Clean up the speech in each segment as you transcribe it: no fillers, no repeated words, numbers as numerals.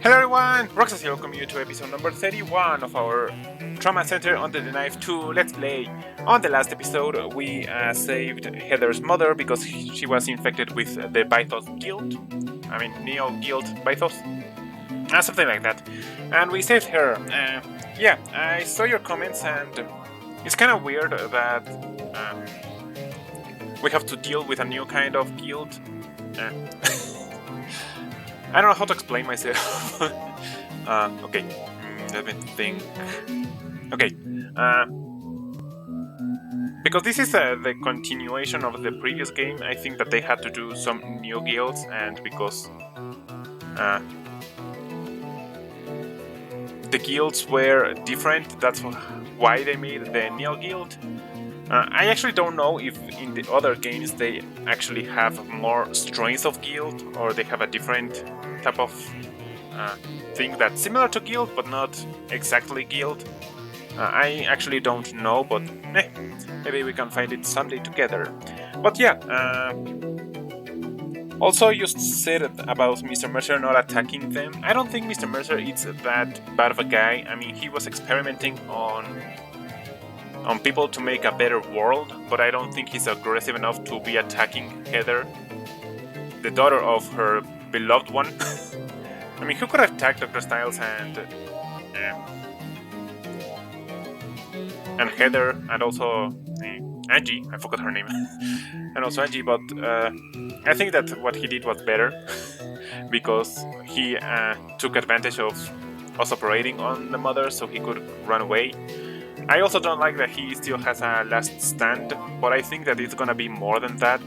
Hello everyone! Roxas here, welcome you to episode number 31 of our Trauma Center Under the Knife 2 Let's Play. On the last episode, we saved Heather's mother because she was infected with the Bythos guild. I mean, Neo Guild Bythos. Something like that. And we saved her. Yeah, I saw your comments and it's kind of weird that we have to deal with a new kind of guild. I don't know how to explain myself. Okay, let me think. Okay, because this is the continuation of the previous game, I think that they had to do some new guilds, and because the guilds were different, that's why they made the Neo Guild. I actually don't know if in the other games they actually have more strength of guild, or they have a different type of thing that's similar to guild but not exactly guild. I actually don't know, but maybe we can find it someday together. But yeah, also you said about Mr. Mercer not attacking them. I don't think Mr. Mercer is that bad of a guy. I mean, he was experimenting on people to make a better world, but I don't think he's aggressive enough to be attacking Heather, the daughter of her beloved one. I mean, who could have attacked Dr. Styles and Heather, and also Angie, I forgot her name, and also Angie, but I think that what he did was better, because he took advantage of us operating on the mother so he could run away. I also don't like that he still has a last stand, but I think that it's gonna be more than that.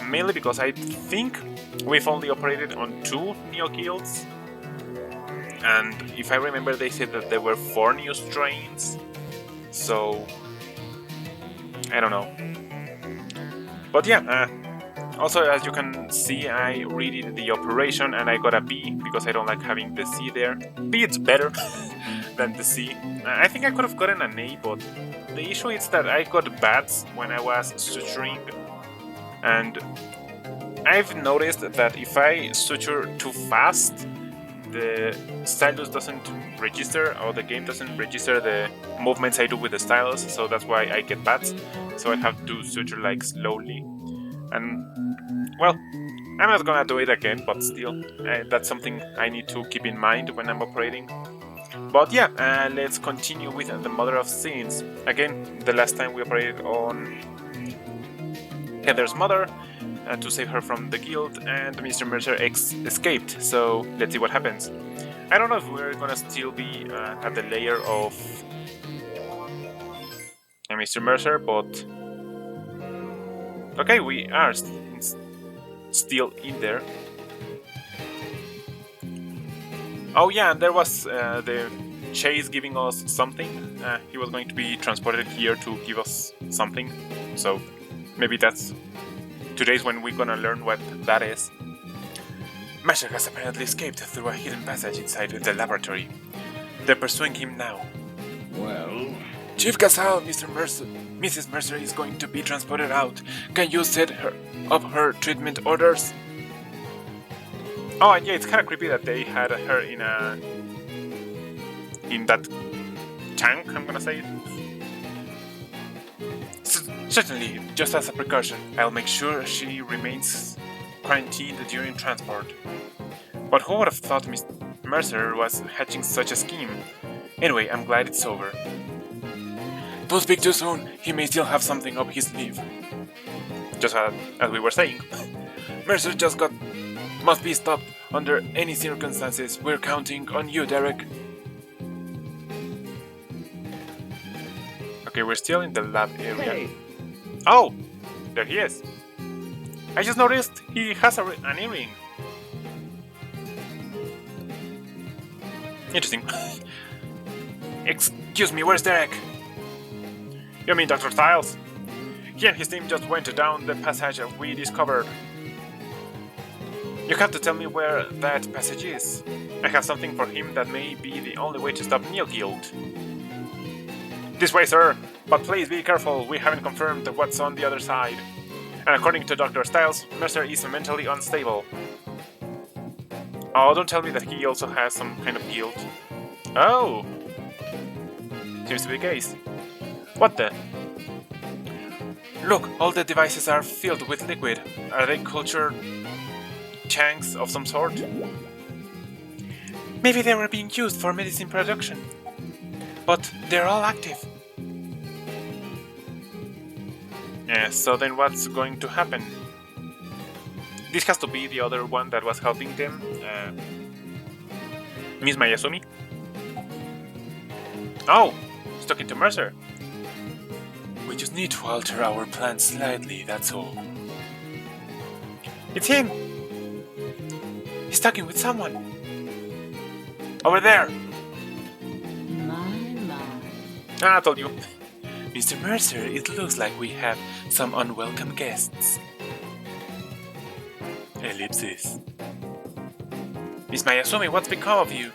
Mainly because I think we've only operated on 2 Neo Guilds. And if I remember, they said that there were 4 new strains. So I don't know. But yeah, also as you can see, I redid the operation and I got a B because I don't like having the C there. B is better than the C. I think I could have gotten an A, but the issue is that I got bats when I was suturing, and I've noticed that if I suture too fast, the stylus doesn't register, or the game doesn't register the movements I do with the stylus, so that's why I get bats. So I have to suture like slowly, and well, I'm not gonna do it again, but still, that's something I need to keep in mind when I'm operating. But yeah, let's continue with the Mother of Sins. Again, the last time we operated on Heather's mother to save her from the guild, and Mr. Mercer escaped, so let's see what happens. I don't know if we're gonna still be at the layer of Mr. Mercer, but okay, we are still in there. Oh yeah, and there was the Chase giving us something. He was going to be transported here to give us something, so maybe today's when we're gonna learn what that is. Mercer has apparently escaped through a hidden passage inside the laboratory. They're pursuing him now. Well, Chief Casal, Mrs. Mercer is going to be transported out. Can you set up her treatment orders? Oh, and yeah, it's kind of creepy that they had her in that tank, I'm gonna say. Certainly, just as a precaution, I'll make sure she remains quarantined during transport. But who would have thought Miss Mercer was hatching such a scheme? Anyway, I'm glad it's over. Don't speak too soon, he may still have something up his sleeve. Just as we were saying. Mercer must be stopped under any circumstances. We're counting on you, Derek. Okay, we're still in the lab area. hey, Oh! There he is. I just noticed he has an earring. Interesting. Excuse me, where's Derek? You mean Dr. Styles? He and his team just went down the passage we discovered. You have to tell me where that passage is. I have something for him that may be the only way to stop Neo Guild. This way, sir, but please be careful, we haven't confirmed what's on the other side. And according to Dr. Styles, Mercer is mentally unstable. Oh, don't tell me that he also has some kind of guild. Oh! Seems to be the case. What the? Look, all the devices are filled with liquid. Are they cultured tanks of some sort? Maybe they were being used for medicine production. But they're all active. Yeah, so then what's going to happen? This has to be the other one that was helping them. Miss Mayasumi? Oh! He's talking to Mercer. We just need to alter our plan slightly, that's all. It's him! He's talking with someone. Over there! My. Ah, I told you. Mr. Mercer, it looks like we have some unwelcome guests. Ellipsis. Miss Mayasumi, what's become of you?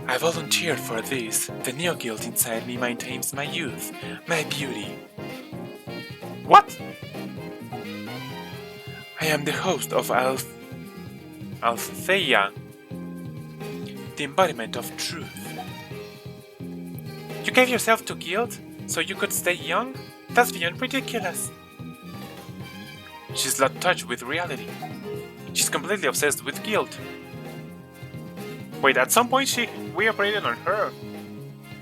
I volunteered for this. The neo guild inside me maintains my youth, my beauty. What? I am the host of Althea, the embodiment of truth. You gave yourself to guild so you could stay young? That's beyond ridiculous. She's lost touch with reality. She's completely obsessed with guild. Wait, at some point we operated on her.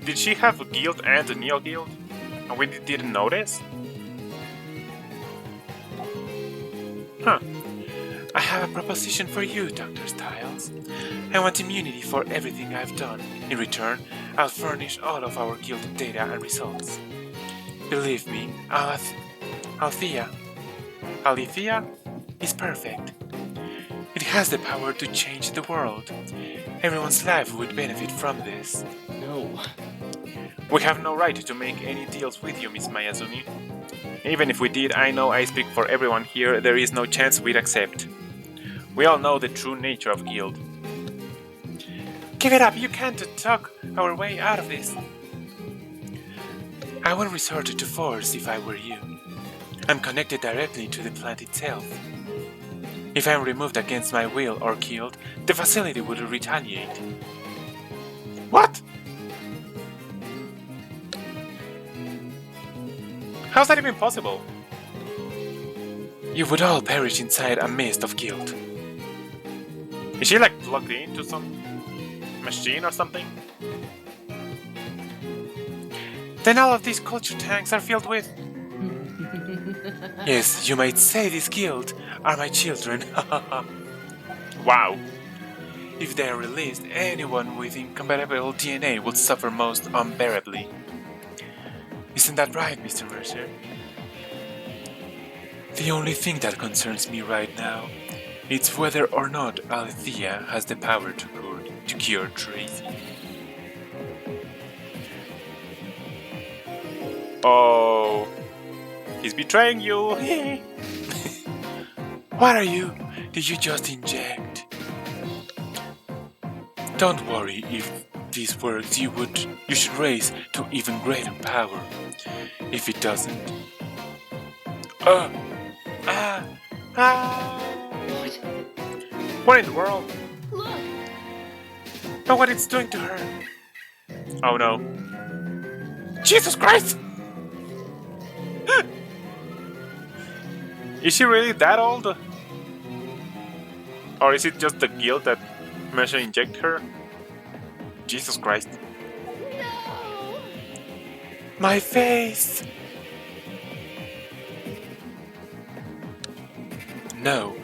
Did she have a guild and a neo guild? And we didn't notice? Huh. I have a proposition for you, Dr. Styles. I want immunity for everything I've done. In return, I'll furnish all of our guild data and results. Believe me, Althea is perfect. It has the power to change the world. Everyone's life would benefit from this. No. We have no right to make any deals with you, Miss Mayazumi. Even if we did, I know I speak for everyone here, there is no chance we'd accept. We all know the true nature of guild. Give it up, you can't talk our way out of this. I would resort to force if I were you. I'm connected directly to the plant itself. If I'm removed against my will or killed, the facility would retaliate. What? How's that even possible? You would all perish inside a mist of guilt. Is she like plugged into some machine or something? Then all of these culture tanks are filled with... Yes, you might say this guild are my children. Wow. If they are released, anyone with incompatible DNA would suffer most unbearably. Isn't that right, Mr. Mercer? The only thing that concerns me right now is whether or not Althea has the power to cure Tracy. Oh, he's betraying you. What are you? Did you just inject? Don't worry, if this works, you should raise to even greater power. If it doesn't... What in the world? Look! Look what it's doing to her. Oh no. Jesus Christ! Is she really that old? Or is it just the guilt that Mercer inject her? Jesus Christ. No! My face! No,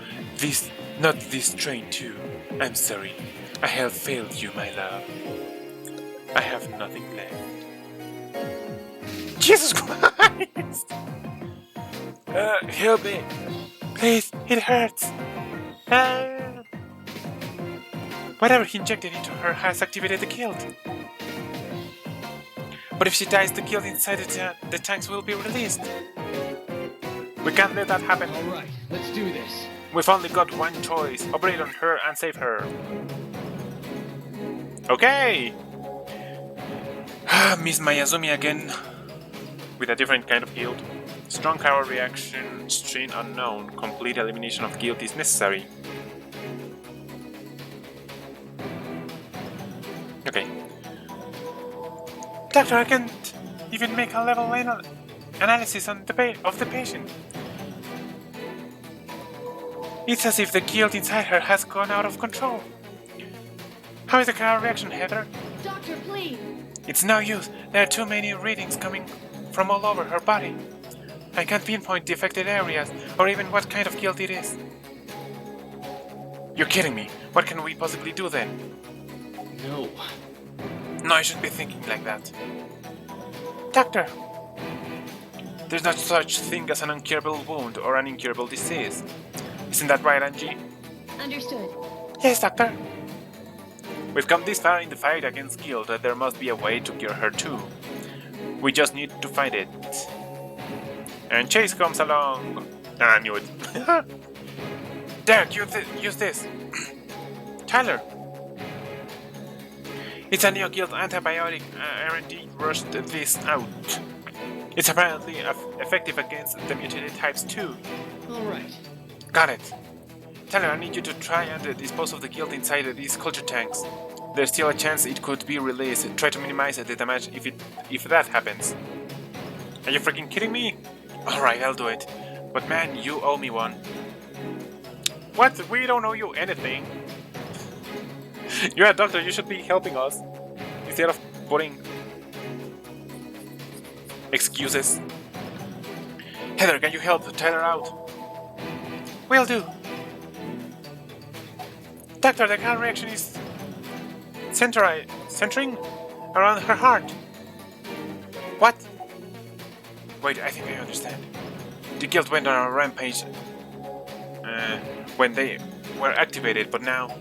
not this train too. I'm sorry. I have failed you, my love. I have nothing left. Jesus Christ! Help me! Please, it hurts! Whatever he injected into her has activated the guild. But if she dies, the guild inside the tanks will be released. We can't let that happen. Alright, let's do this. We've only got one choice. Operate on her and save her. Okay! Miss Mayazumi again. With a different kind of guild. Strong power reaction, strain unknown. Complete elimination of guild is necessary. Okay. Doctor, I can't even make a level analysis on of the patient. It's as if the guilt inside her has gone out of control. How is the car reaction, Heather? Doctor, please. It's no use. There are too many readings coming from all over her body. I can't pinpoint the affected areas, or even what kind of guilt it is. You're kidding me. What can we possibly do then? No. No, I shouldn't be thinking like that. Doctor! There's no such thing as an incurable wound or an incurable disease. Isn't that right, Angie? Understood. Yes, Doctor. We've come this far in the fight against guilt that there must be a way to cure her too. We just need to find it. And Chase comes along. I knew it. Derek, use this. Tyler. It's a neo-guilt antibiotic. R&D rushed this out. It's apparently effective against the mutated types too. Alright. Got it. Tyler, I need you to try and dispose of the guilt inside these culture tanks. There's still a chance it could be released. Try to minimize the damage if that happens. Are you freaking kidding me? Alright, I'll do it. But man, you owe me one. What? We don't owe you anything. You're a doctor, you should be helping us. Instead of putting excuses. Heather, can you help Tyler out? Will do. Doctor, the car reaction is centering around her heart. What? Wait, I think I understand. The guild went on a rampage when they were activated, but now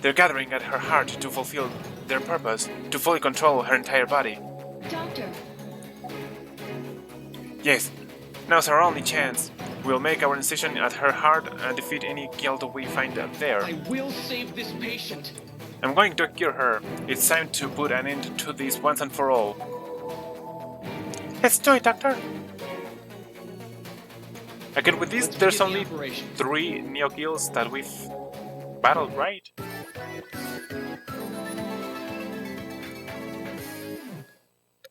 they're gathering at her heart to fulfill their purpose, to fully control her entire body. Doctor. Yes, now's our only chance. We'll make our incision at her heart and defeat any guild we find there. I will save this patient. I'm going to cure her. It's time to put an end to this once and for all. Let's do it, Doctor. Again, with this, Let's there's begin the only operation. 3 neo-guilds that we've battled, right?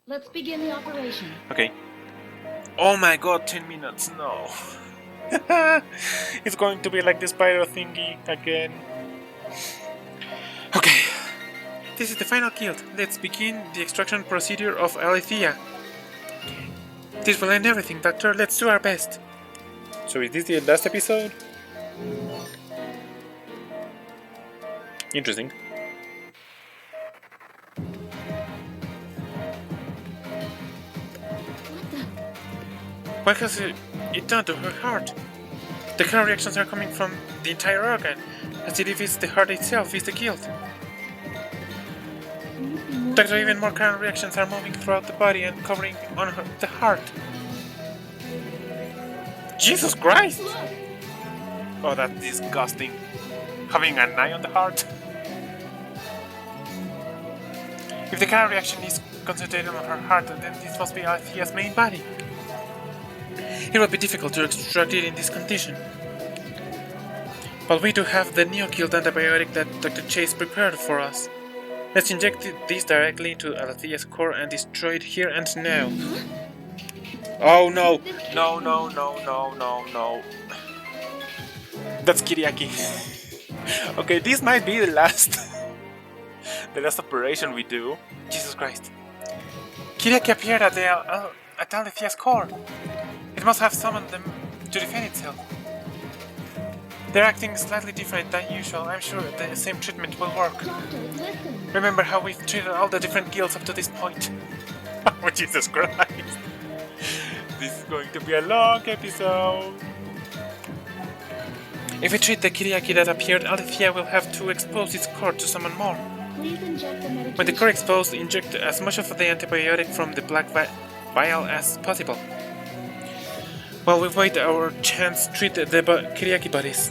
Let's begin the operation. Okay. Oh my god, 10 minutes, no. It's going to be like the spider thingy again. Okay. This is the final guild. Let's begin the extraction procedure of Alethea. This will end everything, Doctor. Let's do our best. So is this the last episode? Interesting. What the? What has it done to her heart? The car reactions are coming from the entire organ, as if it's the heart itself is the guilt. Can you be more Doctor, even more current reactions are moving throughout the body and covering on the heart. Jesus Christ! Look! Oh, that's disgusting. Having an eye on the heart. If the current reaction is concentrated on her heart, then this must be Alethea's main body. It will be difficult to extract it in this condition. But we do have the neo-guild antibiotic that Dr. Chase prepared for us. Let's inject this directly into Alethea's core and destroy it here and now. Oh no! No, no, no, no, no, no. That's Kiriaki. Okay, this might be the last operation we do. Jesus Christ. Kiriaki appeared at Alethea's core. It must have summoned them to defend itself. They're acting slightly different than usual. I'm sure the same treatment will work. Doctor, listen. Remember how we've treated all the different guilds up to this point. Oh, Jesus Christ. This is going to be a long episode. If we treat the Kiriaki that appeared, Alethea will have to expose its core to summon more. Please inject the medication. When the core exposed, inject as much of the antibiotic from the black vial as possible. While we wait our chance, treat the Kiriaki bodies.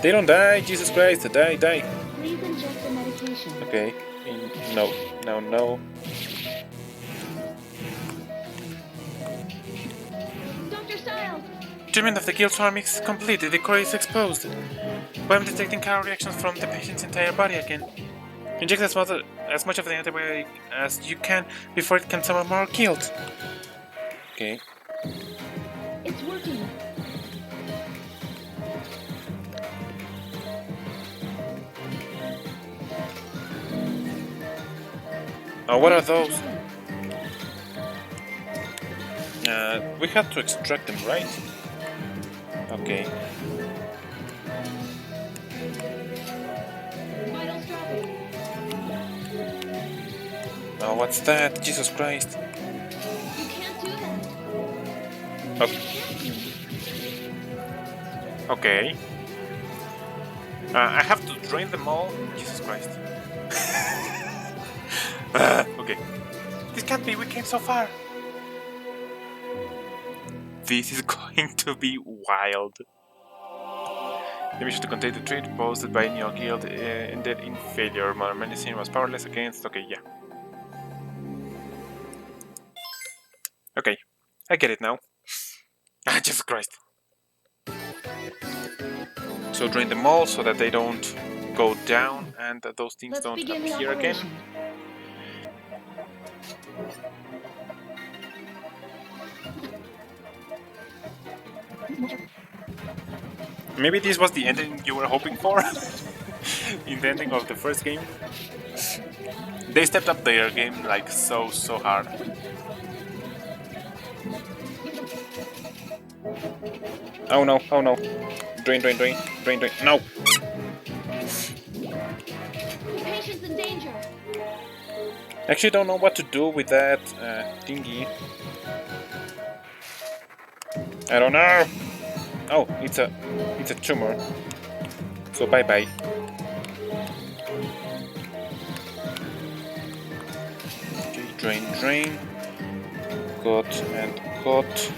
They don't die, Jesus Christ, die. Please inject the medication. Okay, no. Dr. Stiles! Treatment of the guild swarm is complete. The core is exposed. But I'm detecting counter reactions from the patient's entire body again. Inject as much of the antibiotic as you can before it can summon more guild. Okay. It's working. Oh, what are those? We have to extract them, right? Okay. Vitals dropping. Oh, what's that? Jesus Christ. You can't do that. Okay. Okay. I have to drain them all. Jesus Christ. Okay. This can't be. We came so far. This is going to be wild. The mission to contain the threat posed by Neo Guild ended in failure. Modern medicine was powerless against. Okay, yeah. Okay, I get it now. Ah, Jesus Christ. So drain them all so that they don't go down and that those things Let's don't begin the appear again. operation. Maybe this was the ending you were hoping for? In the ending of the first game? They stepped up their game like so hard. Oh no, oh no. Drain, drain, drain, drain, drain. No! The patient's in danger. Actually don't know what to do with that thingy. I don't know! Oh, it's a tumor. So bye bye. Okay, drain, drain. Cut and cut.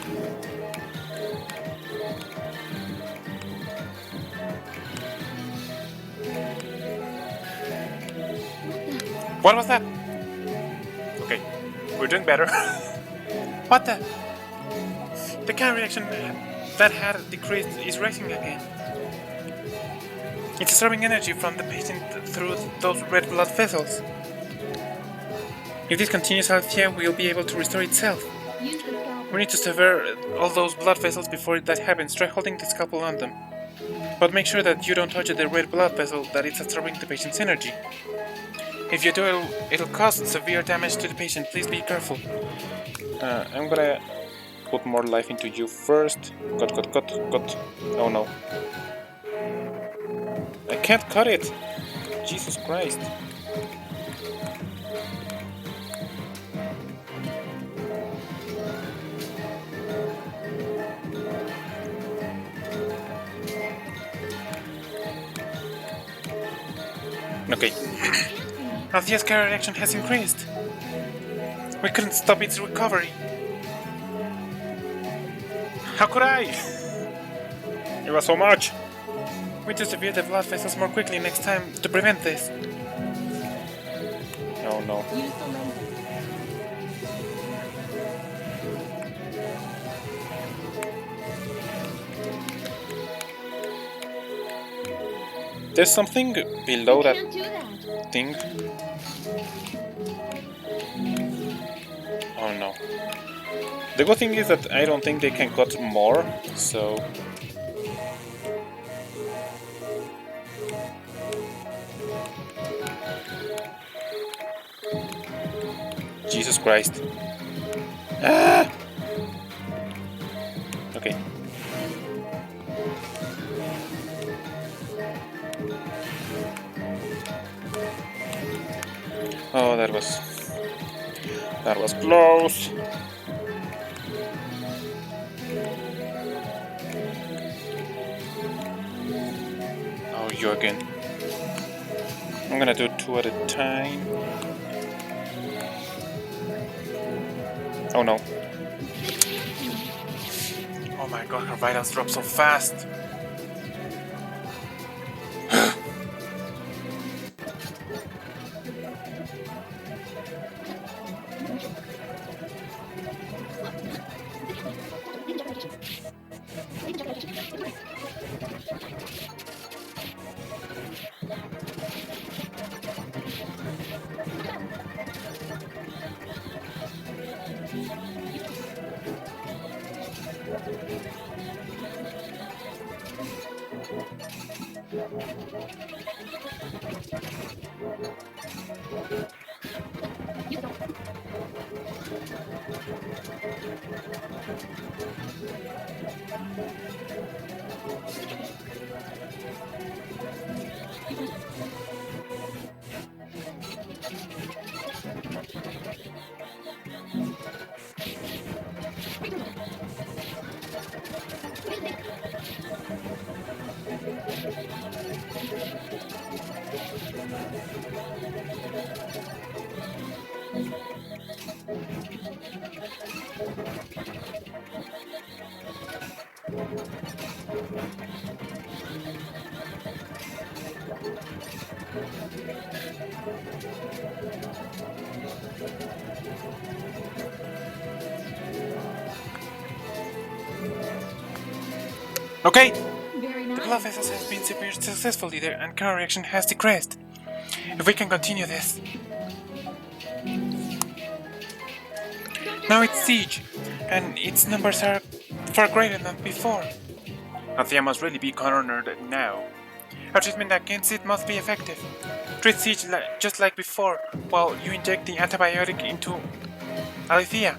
What was that? Okay, we're doing better. What the? The counter reaction that had decreased is rising again. It's absorbing energy from the patient through those red blood vessels. If this continues, Althea will be able to restore itself. Use the scalpel. We need to sever all those blood vessels before that happens. Try holding the scalpel on them. But make sure that you don't touch the red blood vessel that is absorbing the patient's energy. If you do, it'll cause severe damage to the patient. Please be careful. I'm gonna put more life into you first. Cut, cut, cut, cut. Oh no. I can't cut it! Jesus Christ. Okay. Althea's carrier reaction has increased. We couldn't stop its recovery. How could I? It was so much. We need to severe the blood vessels more quickly next time to prevent this. Oh no. Use the laser. There's something below You that can't do that. thing. Oh no. The good thing is that I don't think they can cut more, so... Jesus Christ. Ah! Okay. Oh, that was close. Oh, you again. I'm gonna do 2 at a time. Oh no. Oh my god, her vitals drop so fast. You don't. Okay, Very the nice. blood vessels have been severed successfully there and car reaction has decreased. If we can continue this. Now it's siege, and its numbers are far greater than before. Althea must really be cornered now. Our treatment against it must be effective. Treat siege just like before, while you inject the antibiotic into Althea.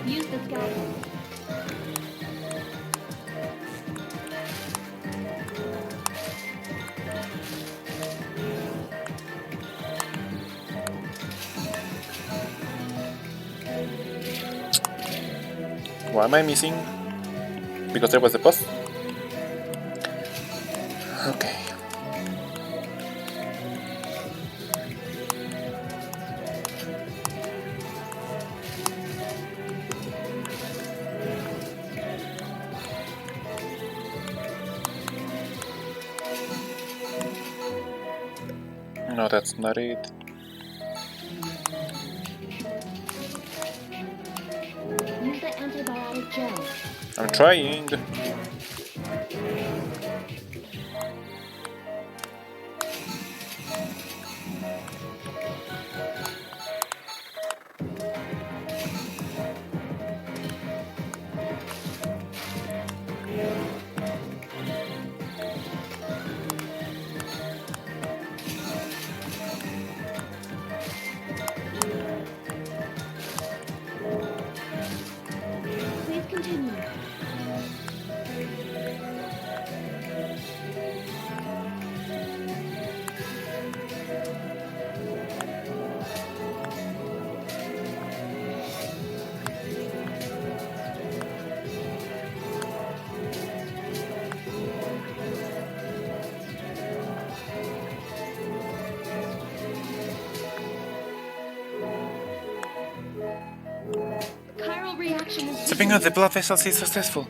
Use the scalpel. What am I missing? Because there was a boss? Okay. No, that's not it. Use the antibiotic gel. I'm trying. Please continue. Chiral reaction is Stepping out the blood vessels is successful.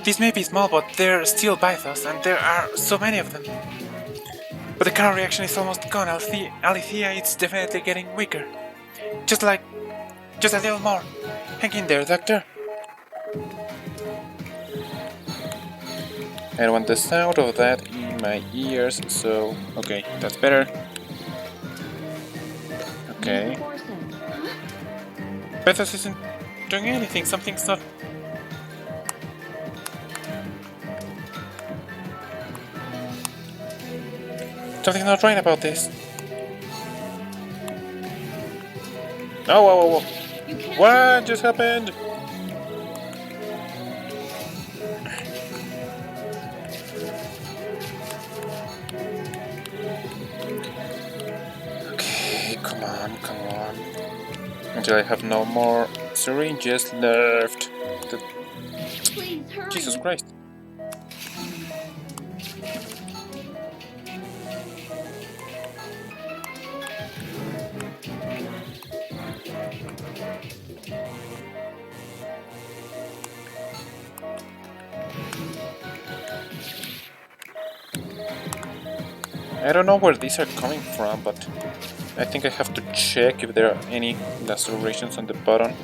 These may be small, but they're still bypass, and there are so many of them. But the car reaction is almost gone. Althea is definitely getting weaker. Just a little more. Hang in there, doctor. I don't want the sound of that in my ears, so... Okay, that's better. Okay. Forceps. Bethos isn't doing anything. Something's not... Something's not right about this. Oh, whoa, whoa, whoa. You can't. What just happened? Okay, come on. Until I have no more syringes left. Please hurry. Jesus Christ. I don't know where these are coming from, but I think I have to check if there are any lacerations on the bottom.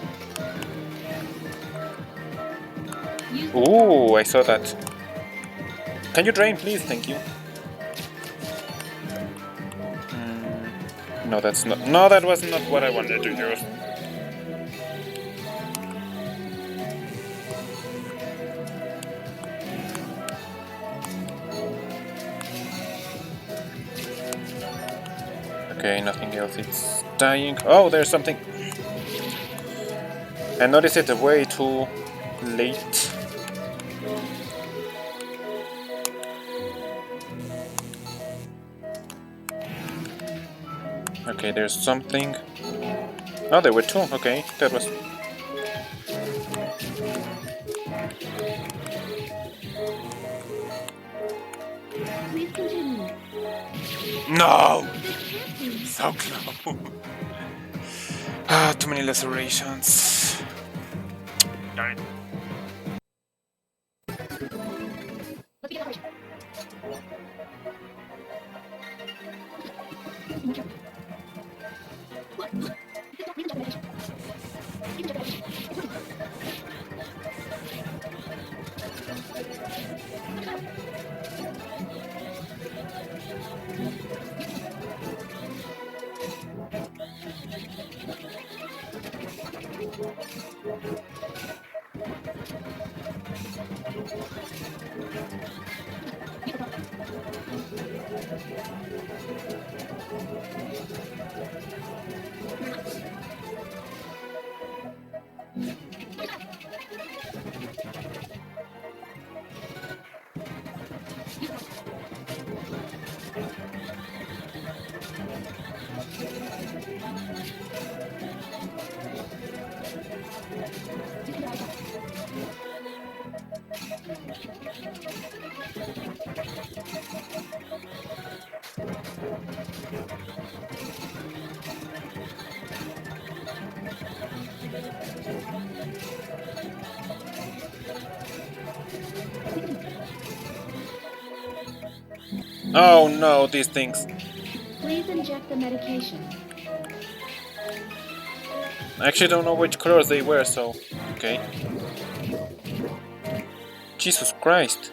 Use the Ooh, I saw that. Can you drain, please? Thank you. No, that's not. No, that was not what I wanted to use. Okay, nothing else. It's dying. Oh, there's something. I noticed it way too late. Okay, there's something. Oh, there were two. Okay, that was. Please continue. No! This can't be. So close. Ah, too many lacerations. Darn it. Let's begin operation. Oh no, these things. Please inject the medication. I actually don't know which colors they were, so. Okay. Jesus Christ.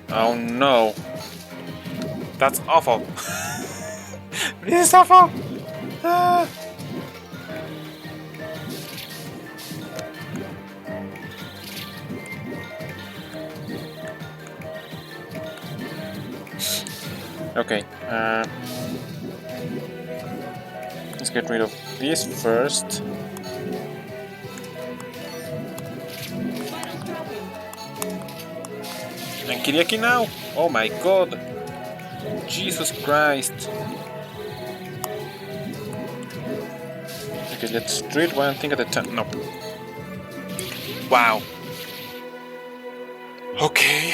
Oh no. That's awful. This is awful. Ah. Okay. Let's get rid of this first. And Kiriaki now! Oh my god! Jesus Christ! Okay, let's treat one thing at a time. No. Wow. Okay.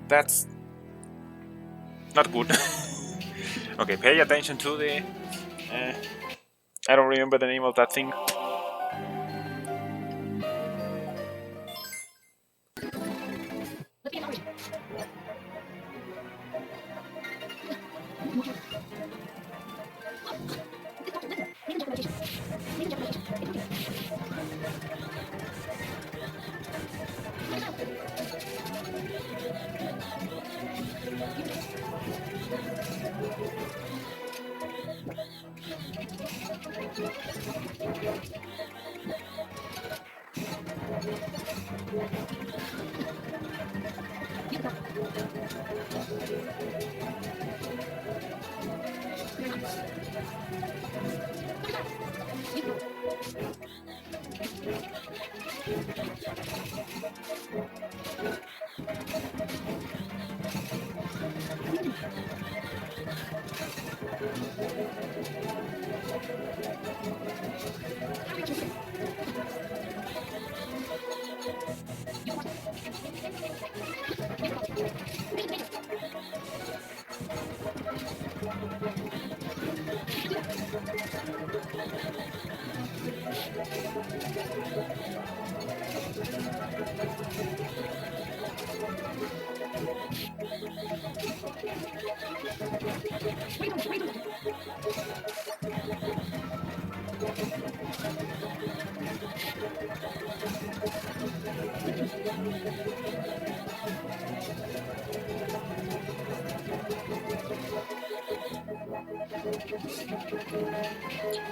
That's not good. Okay, pay attention to the... I don't remember the name of that thing. Let's begin operation.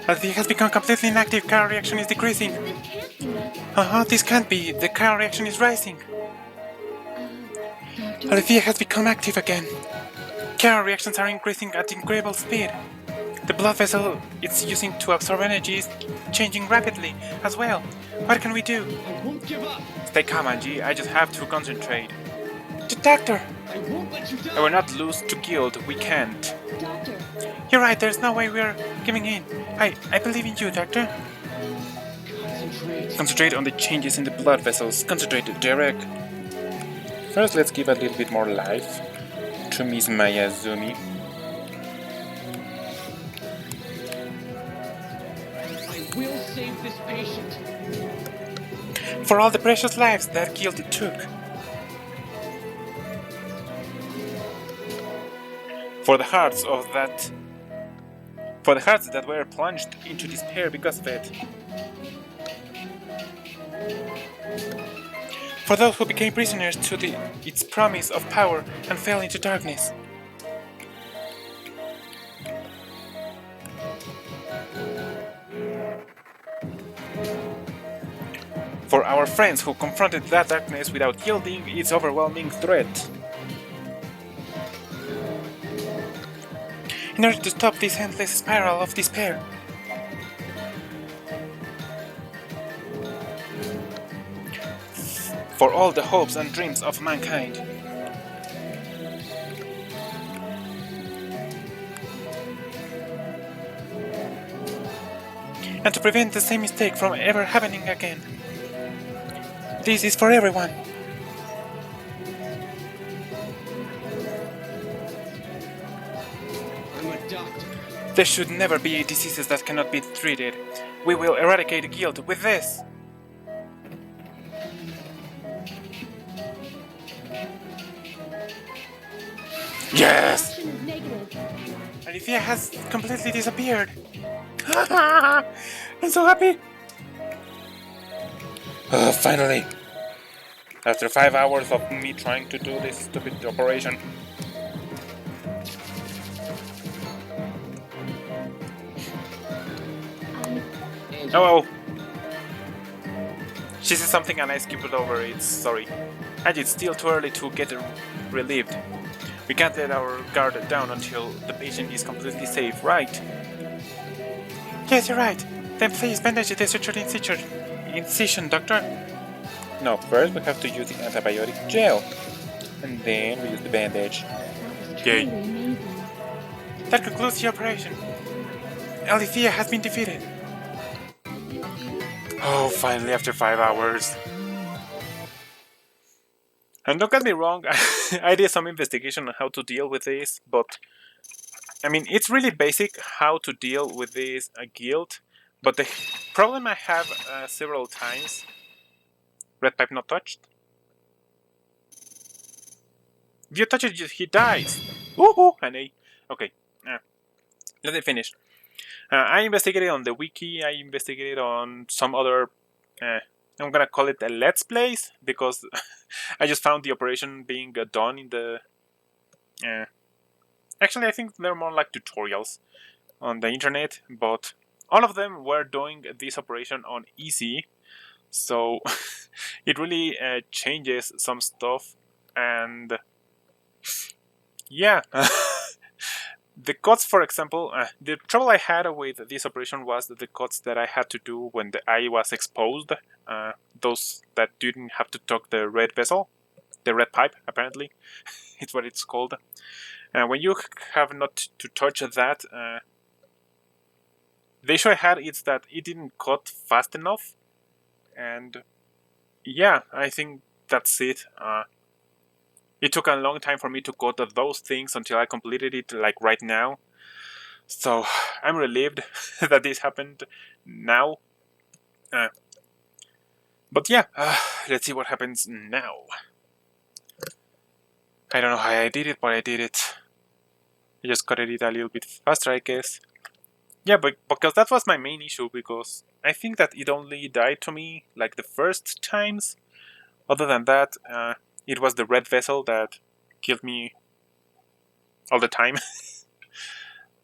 As it has become completely inactive, car reaction is decreasing. This can't be. This can't be. The car reaction is rising. Doctor Olivia has become active again. Kara reactions are increasing at incredible speed. The blood vessel it's using to absorb energy is changing rapidly as well. What can we do? I won't give up. Stay calm, Angie. I just have to concentrate. The doctor! I won't let you I will die. not lose to guild. We can't. Doctor, You're right. There's no way we're giving in. I believe in you, Doctor. Concentrate. Concentrate on the changes in the blood vessels. Concentrate, Derek. First, let's give a little bit more life to Miss Mayazumi. I will save this patient. For all the precious lives that guild took. For the hearts that were plunged into despair because of it. For those who became prisoners to its promise of power and fell into darkness. For our friends who confronted that darkness without yielding its overwhelming threat. In order to stop this endless spiral of despair. For all the hopes and dreams of mankind. And to prevent the same mistake from ever happening again. This is for everyone. I'm a doctor. There should never be diseases that cannot be treated. We will eradicate guilt with this. Yes! action is negative. Alivia has completely disappeared. I'm so happy. Finally. After 5 hours of me trying to do this stupid operation. Angie, Oh, she said something and I skipped it over. It's sorry. And it's still too early to get relieved. We can't let our guard down until the patient is completely safe, right? Yes, you're right. Then please bandage the sutured incision, doctor. No, first we have to use the antibiotic gel. And then we use the bandage. Yay. Truly amazing. That concludes the operation. Alithea has been defeated. Oh, finally, after 5 hours. And don't get me wrong, I did some investigation on how to deal with this, but I mean, it's really basic how to deal with this guild, but the problem I have several times, red pipe not touched. If you touch it, he dies. Woohoo, honey. Okay, let me finish. I investigated on the wiki, I investigated on some other, I'm gonna call it a let's plays, because I just found the operation being done in the... actually, I think they're more like tutorials on the internet, but all of them were doing this operation on easy, so it really changes some stuff, and yeah. The cuts, for example, the trouble I had with this operation was the cuts that I had to do when the eye was exposed. Those that didn't have to touch the red vessel, the red pipe, apparently, it's what it's called. When you have not to touch that, the issue I had is that it didn't cut fast enough, and yeah, I think that's it. It took a long time for me to cut those things until I completed it, like right now. So I'm relieved that this happened now. But yeah, let's see what happens now. I don't know how I did it, but I did it. I just cut it a little bit faster, I guess. Yeah, but because that was my main issue, because I think that it only died to me like the first times. Other than that, it was the red vessel that killed me all the time.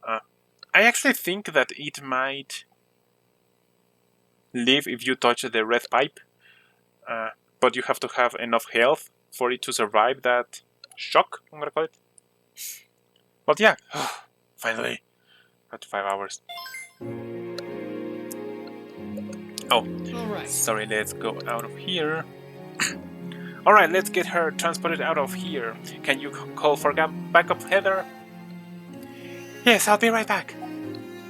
I actually think that it might live if you touch the red pipe, but you have to have enough health for it to survive that shock, I'm gonna call it. But yeah, finally, after 5 hours. Oh, All right. sorry, let's go out of here. Alright, let's get her transported out of here. Can you call for backup, Heather? Yes, I'll be right back.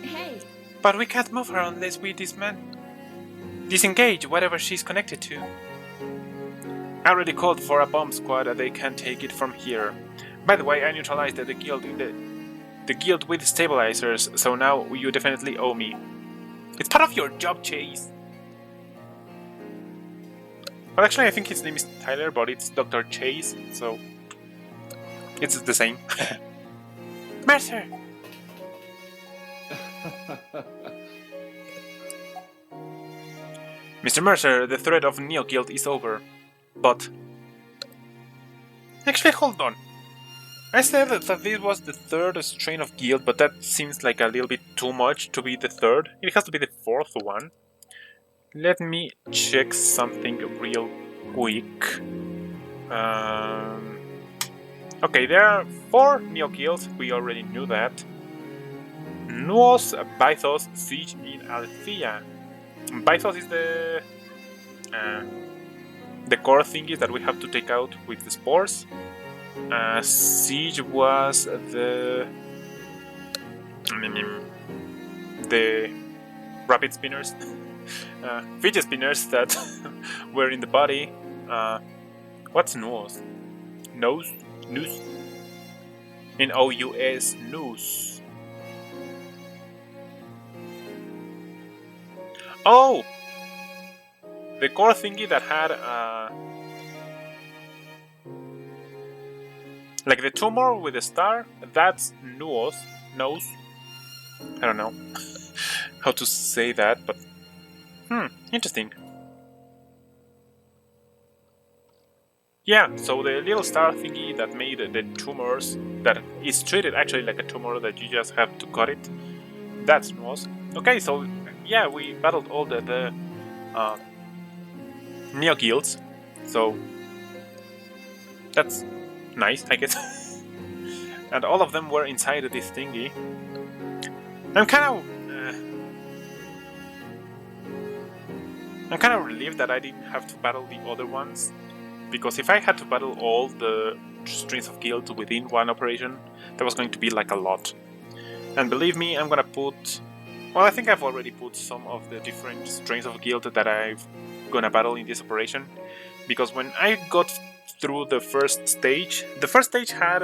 Hey, But we can't move her unless we disengage whatever she's connected to. I already called for a bomb squad and they can't take it from here. By the way, I neutralized the guild with stabilizers, so now you definitely owe me. It's part of your job, Chase. Well, actually, I think his name is Tyler, but it's Dr. Chase, so it's the same. Mercer! Mr. Mercer, the threat of Neo Guild is over, but... Actually, hold on. I said that this was the third strain of Guild, but that seems like a little bit too much to be the third. It has to be the fourth one. Let me check something real quick. Okay, there are 4 Neo Guilds, we already knew that. Nuos, Bythos, Siege in Althea. Bythos is the core thingies that we have to take out with the spores. Siege was the rapid spinners, fidget spinners that were in the body. What's Nuos? Noose? N-O-U-S, Noose. Oh! The core thingy that had like the tumor with the star, that's Nuos. Nose. I don't know how to say that, but interesting. Yeah, so the little star thingy that made the tumors, that is treated actually like a tumor that you just have to cut it, that's Nuos. Okay, so yeah, we battled all the Neo Guilds, so that's nice, I guess. And all of them were inside this thingy. I'm kind of relieved that I didn't have to battle the other ones, because if I had to battle all the strings of guilds within one operation, that was going to be like a lot. And believe me, I'm gonna put... Well, I think I've already put some of the different strains of guild that I'm gonna battle in this operation, because when I got through the first stage had...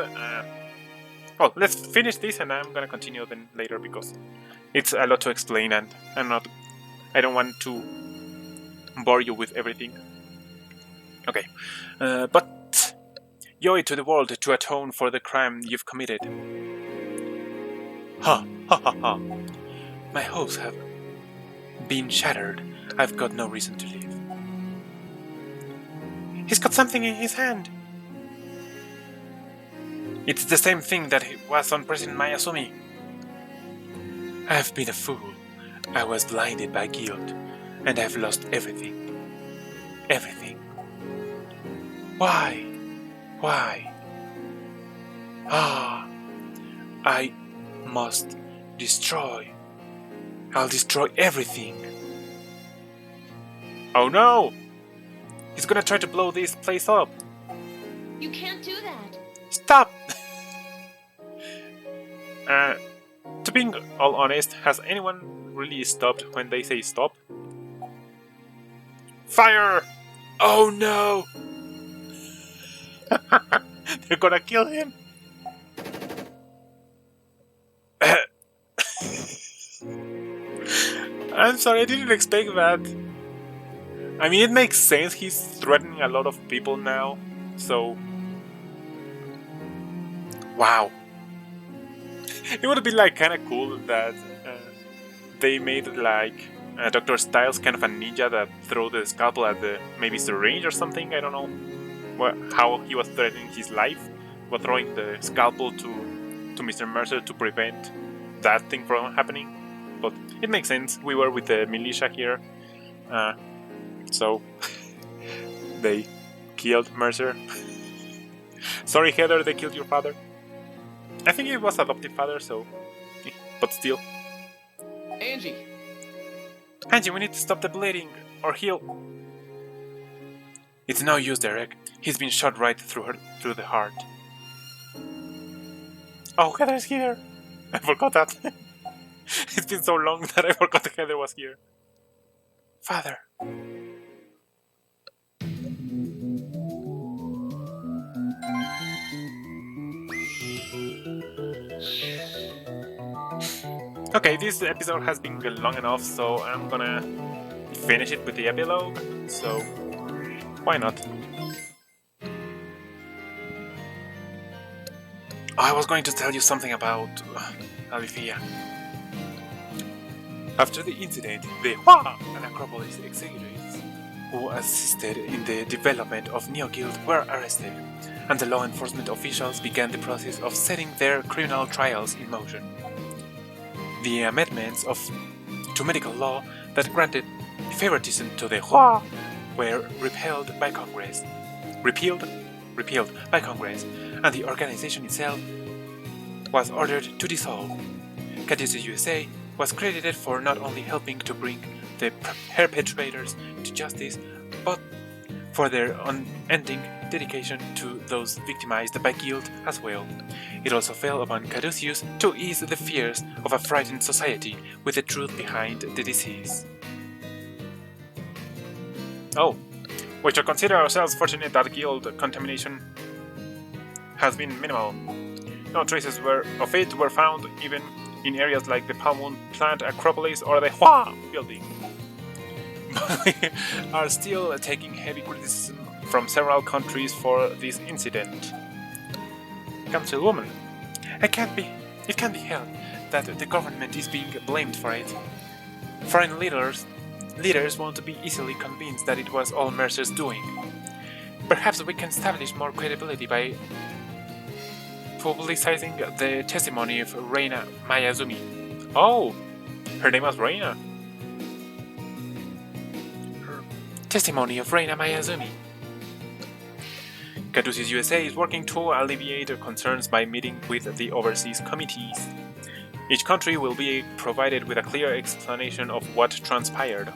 well, let's finish this and I'm gonna continue then later, because it's a lot to explain and I don't want to bore you with everything. Okay, but you owe it to the world to atone for the crime you've committed. Ha ha ha ha. My hopes have been shattered. I've got no reason to live. He's got something in his hand. It's the same thing that was on President Mayasumi. I've been a fool. I was blinded by guilt, and I've lost everything. Everything. Why? Why? Ah, I must destroy. I'll destroy everything. Oh no! He's gonna try to blow this place up. you can't do that. Stop! To being all honest, has anyone really stopped when they say stop? Fire! Oh no! They're gonna kill him! I'm sorry, I didn't expect that. I mean, it makes sense, he's threatening a lot of people now, so... Wow. It would be like kinda cool that they made like Dr. Styles kind of a ninja that throw the scalpel at the maybe syringe or something, I don't know how he was threatening his life, but throwing the scalpel to Mr. Mercer to prevent that thing from happening. But it makes sense, we were with the militia here, so they killed Mercer. Sorry, Heather, they killed your father. I think it was adoptive father, so... But still. Angie, Angie, we need to stop the bleeding, or he'll... It's no use, Derek. He's been shot right through the heart. Oh, Heather's here! I forgot that. It's been so long that I forgot Heather was here. Father. Okay, this episode has been long enough, so I'm gonna finish it with the epilogue, so why not? I was going to tell you something about Alifia. After the incident, the and Acropolis executives who assisted in the development of Neo Guild were arrested, and the law enforcement officials began the process of setting their criminal trials in motion. The amendments to medical law that granted favoritism to the Hua were repealed by Congress, and the organization itself was ordered to dissolve. Altus USA was credited for not only helping to bring the perpetrators to justice, but for their unending dedication to those victimized by guilt as well. It also fell upon Caduceus to ease the fears of a frightened society with the truth behind the disease. Oh, we should consider ourselves fortunate that guild contamination has been minimal. No traces of it were found even in areas like the Palmoon plant Acropolis or the Hua building. But we are still taking heavy criticism from several countries for this incident. Councilwoman, it can't be held that the government is being blamed for it. Foreign leaders won't be easily convinced that it was all Mercer's doing. Perhaps we can establish more credibility by publicizing the testimony of Reina Mayazumi. Oh, her name was Reina. Testimony of Reina Mayazumi. Caduceus USA is working to alleviate concerns by meeting with the overseas committees. Each country will be provided with a clear explanation of what transpired.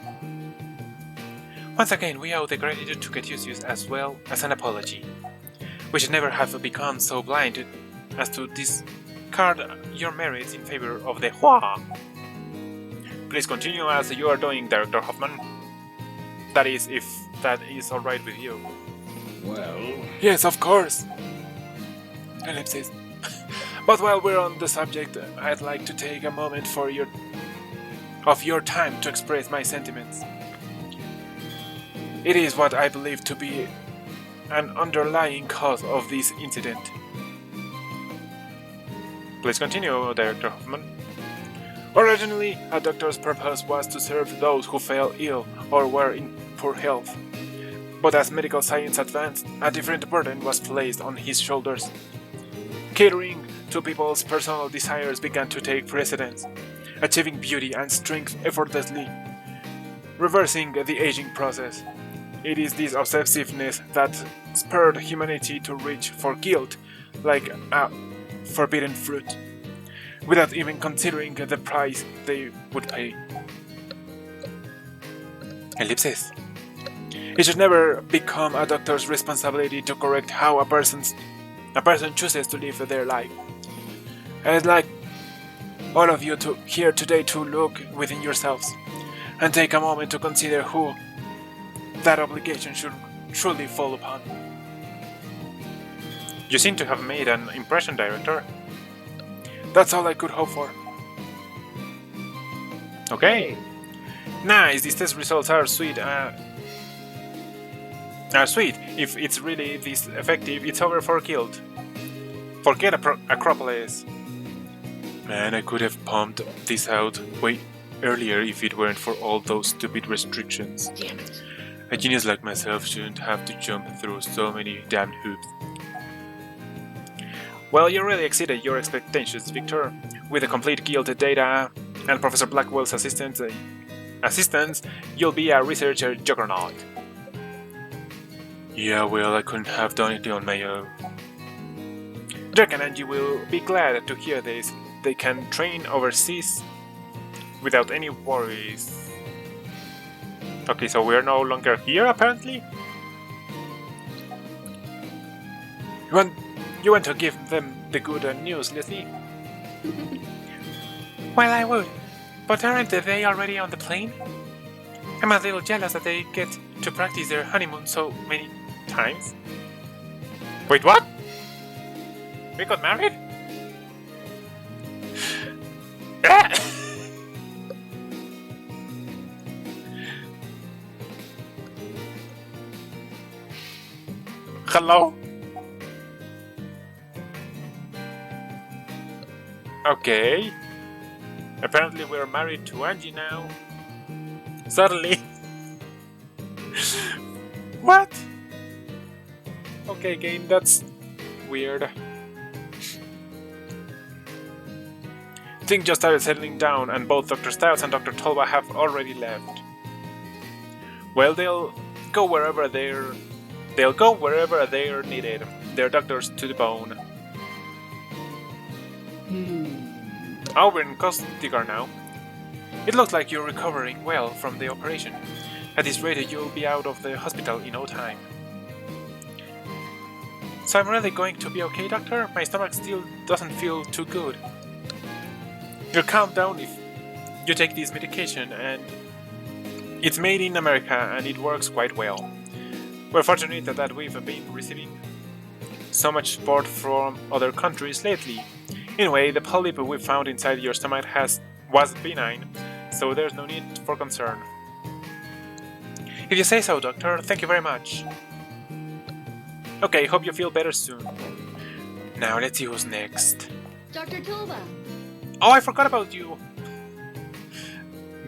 Once again, we owe the gratitude to Caduceus as well as an apology. We should never have become so blind as to discard your merits in favor of the Hua. Please continue as you are doing, Director Hoffman. That is, if that is alright with you. well, Yes, of course. Ellipsis. But while we're on the subject, I'd like to take a moment of your time to express my sentiments. It is what I believe to be an underlying cause of this incident. Please continue, Director Hoffman. Originally, a doctor's purpose was to serve those who fell ill or were in poor health. But as medical science advanced, a different burden was placed on his shoulders. Catering to people's personal desires began to take precedence, achieving beauty and strength effortlessly, reversing the aging process. It is this obsessiveness that spurred humanity to reach for guilt like a forbidden fruit, without even considering the price they would pay. Ellipsis. It should never become a doctor's responsibility to correct how a person chooses to live their life. I'd like all of you here today to look within yourselves and take a moment to consider who that obligation should truly fall upon. You seem to have made an impression, Director. That's all I could hope for. Okay. Nice, these test results are sweet. Sweet. If it's really this effective, it's over for guild. Forget Acropolis. Man, I could have pumped this out way earlier if it weren't for all those stupid restrictions. damn it. A genius like myself shouldn't have to jump through so many damn hoops. Well, you really exceeded your expectations, Victor. With the complete guild data and Professor Blackwell's assistance, you'll be a researcher juggernaut. Yeah, well, I couldn't have done it on my own. Jack and Angie will be glad to hear this. They can train overseas without any worries. Okay, so we're no longer here, apparently? You want to give them the good news, Leslie? Well, I would. But aren't they already on the plane? I'm a little jealous that they get to practice their honeymoon so many times. Wait, what? We got married? Hello? Okay. Apparently we're married to Angie now. Suddenly. What? Okay, game, that's weird. Things just started settling down and both Dr. Stiles and Dr. Tolba have already left. Well, they'll go wherever they're needed. They're doctors to the bone. Oh, we're in Costigar now. It looks like you're recovering well from the operation. At this rate, you'll be out of the hospital in no time. So I'm really going to be okay, Doctor? My stomach still doesn't feel too good. You'll calm down if you take this medication, and it's made in America and it works quite well. We're fortunate that we've been receiving so much support from other countries lately. Anyway, the polyp we found inside your stomach was benign, so there's no need for concern. If you say so, Doctor, thank you very much. Okay, hope you feel better soon. Now let's see who's next. Dr. Tolba. Oh, I forgot about you!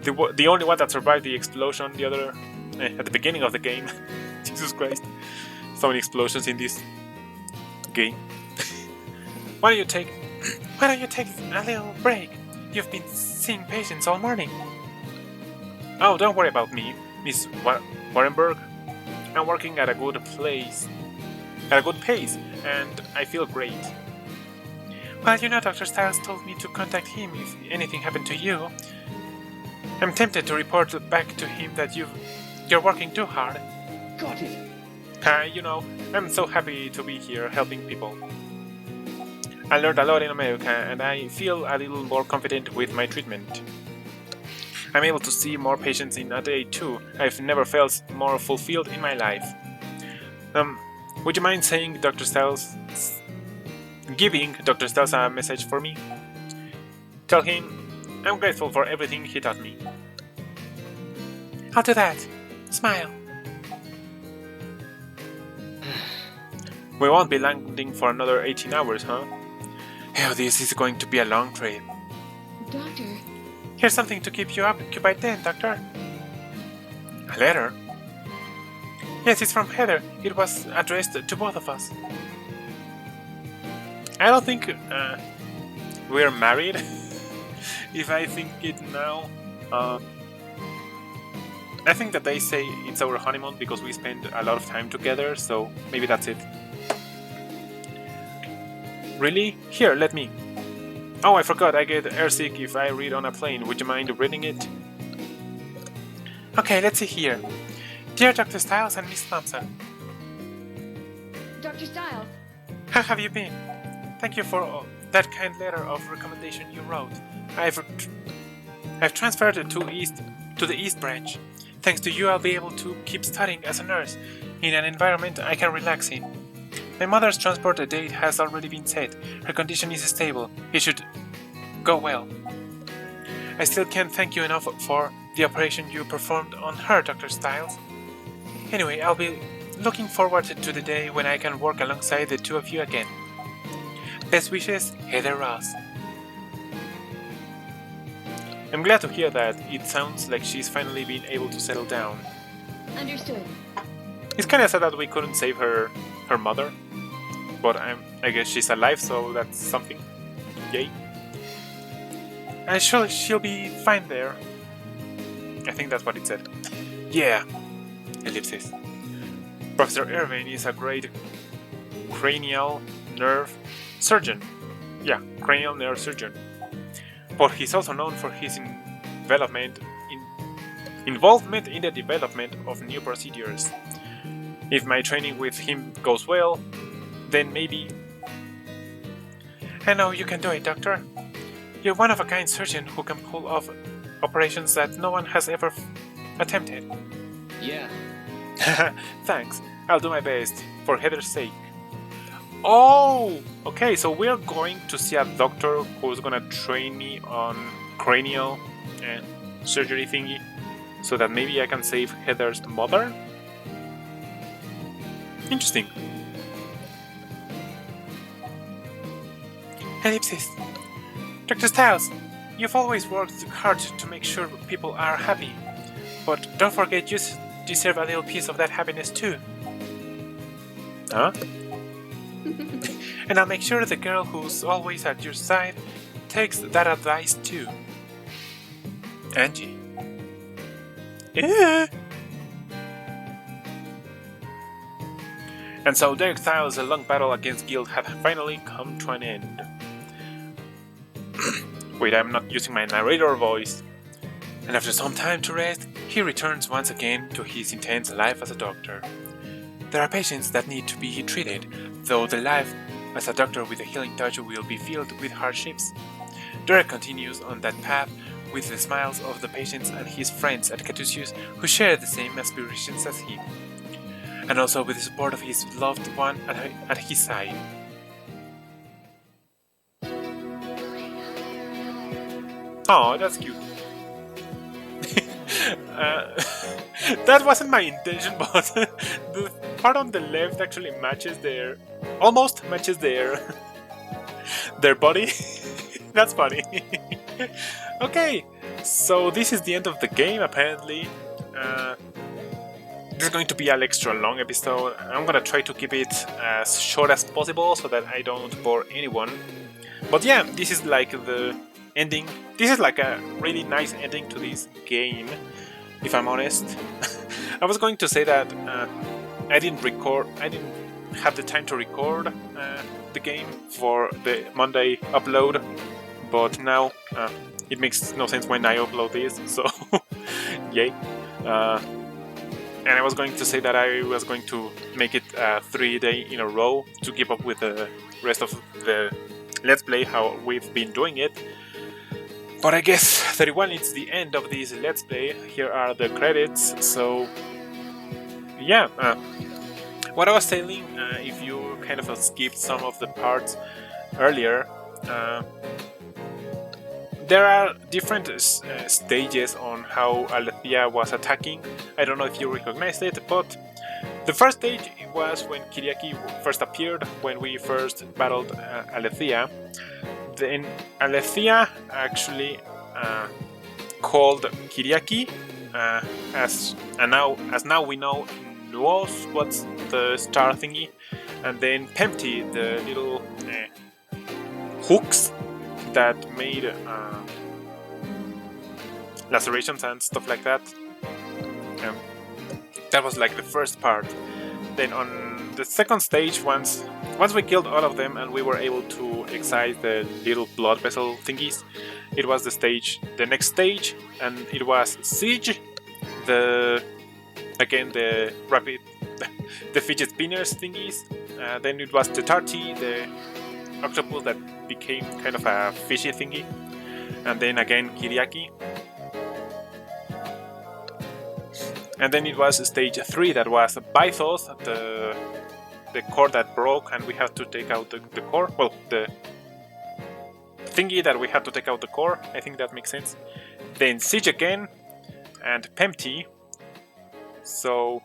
The only one that survived the explosion, the other at the beginning of the game. Jesus Christ. So many explosions in this game. Why don't you take a little break? You've been seeing patients all morning. Oh, don't worry about me, Miss Warrenberg. I'm working at a good pace, and I feel great. Well, you know, Dr. Stiles told me to contact him if anything happened to you. I'm tempted to report back to him that you're working too hard. Got it. You know, I'm so happy to be here helping people. I learned a lot in America, and I feel a little more confident with my treatment. I'm able to see more patients in a day too. I've never felt more fulfilled in my life. Would you mind saying giving Dr. Stiles a message for me? Tell him I'm grateful for everything he taught me. I'll do that. Smile. We won't be landing for another 18 hours, huh? Oh, this is going to be a long trip. Doctor. Here's something to keep you occupied then, Doctor. A letter? Yes, it's from Heather. It was addressed to both of us. I don't think we're married. If I think it now, I think that they say it's our honeymoon because we spend a lot of time together, so maybe that's it. Really? Here, let me. Oh, I forgot, I get airsick if I read on a plane. Would you mind reading it? Okay, let's see here. Dear Dr. Stiles and Miss Thompson. Dr. Stiles. How have you been? Thank you for that kind letter of recommendation you wrote. I've transferred it to the East Branch. Thanks to you, I'll be able to keep studying as a nurse in an environment I can relax in. My mother's transport date has already been set. Her condition is stable. It should go well. I still can't thank you enough for the operation you performed on her, Dr. Stiles. Anyway, I'll be looking forward to the day when I can work alongside the two of you again. Best wishes, Heather Ross. I'm glad to hear that. It sounds like she's finally been able to settle down. Understood. It's kinda sad that we couldn't save her mother, but I guess she's alive, so that's something. Yay. And she'll be fine there. I think that's what it said. Yeah. Ellipsis. Professor Irving is a great cranial nerve surgeon. Yeah, cranial nerve surgeon. But he's also known for his involvement in the development of new procedures. If my training with him goes well, then maybe... I know you can do it, Doctor. You're one of a kind surgeon who can pull off operations that no one has ever attempted. Yeah. Thanks. I'll do my best, for Heather's sake. Oh! Okay, so we're going to see a doctor who's gonna train me on cranial surgery thingy, so that maybe I can save Heather's mother? Interesting. Ellipsis. Dr. Stiles, you've always worked hard to make sure people are happy. But don't forget you deserve a little piece of that happiness too. Huh? And I'll make sure the girl who's always at your side takes that advice too. Angie. And so Derek Stiles' long battle against guilt had finally come to an end. Wait, I'm not using my narrator voice. And after some time to rest, he returns once again to his intense life as a doctor. There are patients that need to be treated, though the life as a doctor with a healing touch will be filled with hardships. Derek continues on that path with the smiles of the patients and his friends at Catusius who share the same aspirations as he, and also with the support of his loved one at his side. Oh, that's cute. That wasn't my intention, but the part on the left actually matches almost matches their body. That's funny. Okay, so this is the end of the game apparently. This is going to be an extra long episode. I'm gonna try to keep it as short as possible so that I don't bore anyone. But yeah, this is like the ending. This is like a really nice ending to this game, if I'm honest. I was going to say that I didn't have the time to record the game for the Monday upload, but now it makes no sense when I upload this, so yay. And I was going to say that I was going to make it 3 days in a row to keep up with the rest of the Let's Play, how we've been doing it. But I guess 31 is the end of this Let's Play. Here are the credits, so yeah. What I was saying, if you kind of skipped some of the parts earlier, there are different stages on how Alethea was attacking. I don't know if you recognized it, but the first stage was when Kyriaki first appeared, when we first battled Alethea. Then Alethea actually called Kyriaki, as now we know, knows what's the star thingy, and then Pempty, the little hooks that made lacerations and stuff like that. That was like the first part. Then on the second stage, once we killed all of them and we were able to excise the little blood vessel thingies, it was the next stage, and it was Siege, the rapid, the fidget spinners thingies. Then it was Tetarti, the octopus that became kind of a fishy thingy, and then again Kyriaki. And then it was stage 3, that was Bythos, the core that broke and we had to take out the core. Well, the thingy that we had to take out the core, I think that makes sense. Then Siege again, and Pempty. So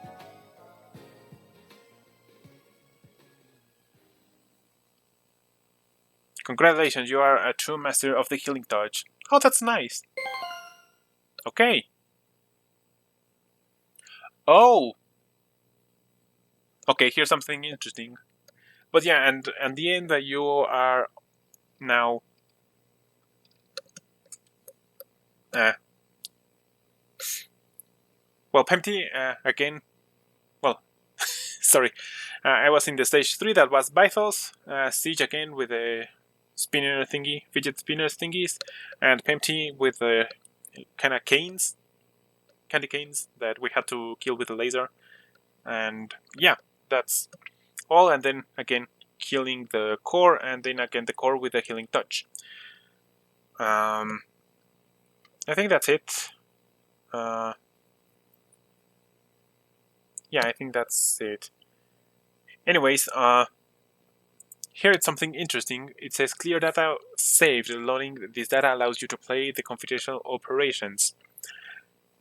congratulations, you are a true master of the healing touch. Oh, that's nice. Okay. Oh! Okay, here's something interesting. But yeah, and the end that you are now... well, Pempty, again... Well, sorry. I was in the stage 3, that was Bythos, Siege again with the spinner thingy, fidget spinners thingies, and Pempty with the kind of canes, candy canes that we had to kill with a laser. And yeah, that's all. And then again, killing the core, and then again the core with the healing touch. I think that's it. Yeah, I think that's it. Anyways, here it's something interesting. It says clear data saved. Loading this data allows you to play the computational operations.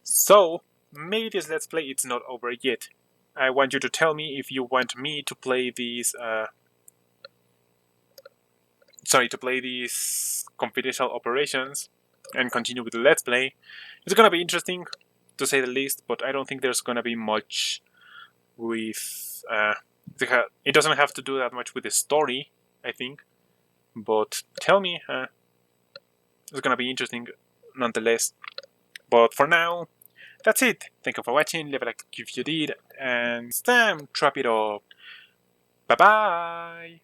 So maybe this let's play it's not over yet. I want you to tell me if you want me to play these computational operations and continue with the let's play. It's gonna be interesting to say the least, but I don't think there's gonna be much with it doesn't have to do that much with the story, I think. But tell me, it's gonna be interesting nonetheless. But for now, that's it. Thank you for watching. Leave a like if you did, and Stam, trap it up. Bye bye.